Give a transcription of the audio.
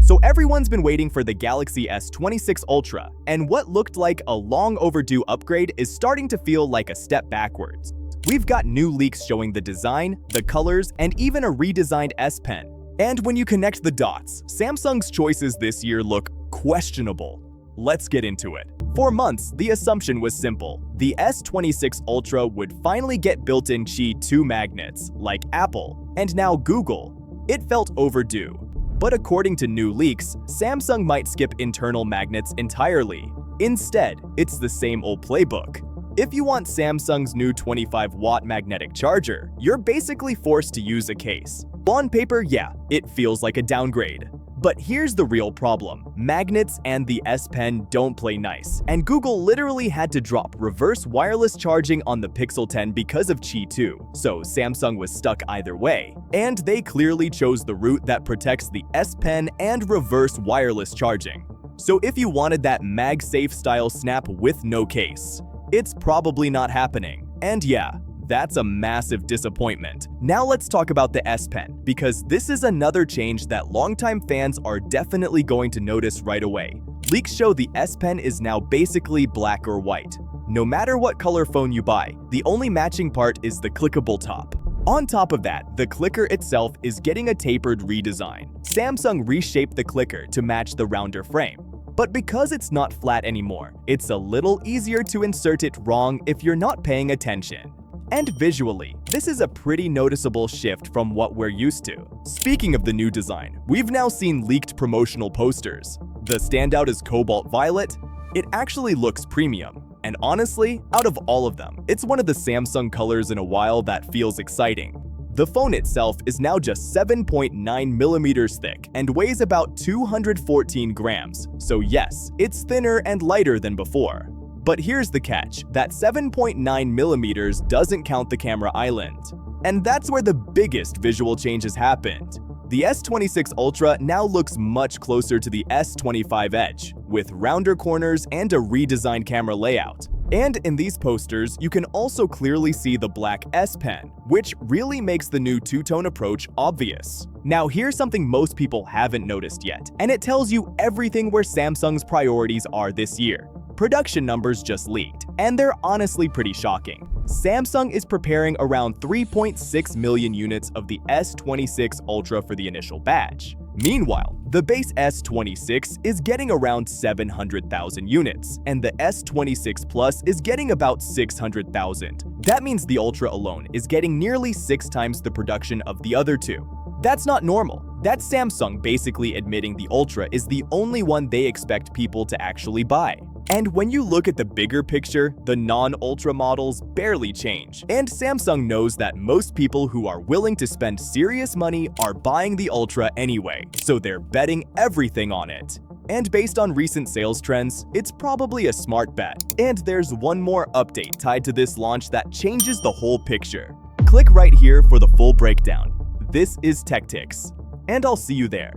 So everyone's been waiting for the Galaxy S26 Ultra, and what looked like a long overdue upgrade is starting to feel like a step backwards. We've got new leaks showing the design, the colors, and even a redesigned S Pen. And when you connect the dots, Samsung's choices this year look questionable. Let's get into it. For months, the assumption was simple. The S26 Ultra would finally get built-in Qi 2 magnets, like Apple, and now Google. It felt overdue. But according to new leaks, Samsung might skip internal magnets entirely. Instead, it's the same old playbook. If you want Samsung's new 25-watt magnetic charger, you're basically forced to use a case. On paper, yeah, it feels like a downgrade. But here's the real problem. Magnets and the S Pen don't play nice, and Google literally had to drop reverse wireless charging on the Pixel 10 because of Qi 2, so Samsung was stuck either way. And they clearly chose the route that protects the S Pen and reverse wireless charging. So if you wanted that MagSafe style snap with no case, it's probably not happening. And yeah, that's a massive disappointment. Now let's talk about the S Pen, because this is another change that longtime fans are definitely going to notice right away. Leaks show the S Pen is now basically black or white. No matter what color phone you buy, the only matching part is the clickable top. On top of that, the clicker itself is getting a tapered redesign. Samsung reshaped the clicker to match the rounder frame. But because it's not flat anymore, it's a little easier to insert it wrong if you're not paying attention. And visually, this is a pretty noticeable shift from what we're used to. Speaking of the new design, we've now seen leaked promotional posters. The standout is cobalt violet. It actually looks premium. And honestly, out of all of them, it's one of the Samsung colors in a while that feels exciting. The phone itself is now just 7.9 millimeters thick and weighs about 214 grams. So yes, it's thinner and lighter than before. But here's the catch, that 7.9 millimeters doesn't count the camera island. And that's where the biggest visual changes happened. The S26 Ultra now looks much closer to the S25 Edge, with rounder corners and a redesigned camera layout. And in these posters, you can also clearly see the black S Pen, which really makes the new two-tone approach obvious. Now here's something most people haven't noticed yet, and it tells you everything where Samsung's priorities are this year. Production numbers just leaked, and they're honestly pretty shocking. Samsung is preparing around 3.6 million units of the S26 Ultra for the initial batch. Meanwhile, the base S26 is getting around 700,000 units, and the S26 Plus is getting about 600,000. That means the Ultra alone is getting nearly 6 times the production of the other two. That's not normal. That's Samsung basically admitting the Ultra is the only one they expect people to actually buy. And when you look at the bigger picture, the non-Ultra models barely change. And Samsung knows that most people who are willing to spend serious money are buying the Ultra anyway, so they're betting everything on it. And based on recent sales trends, it's probably a smart bet. And there's one more update tied to this launch that changes the whole picture. Click right here for the full breakdown. This is Techtics, and I'll see you there.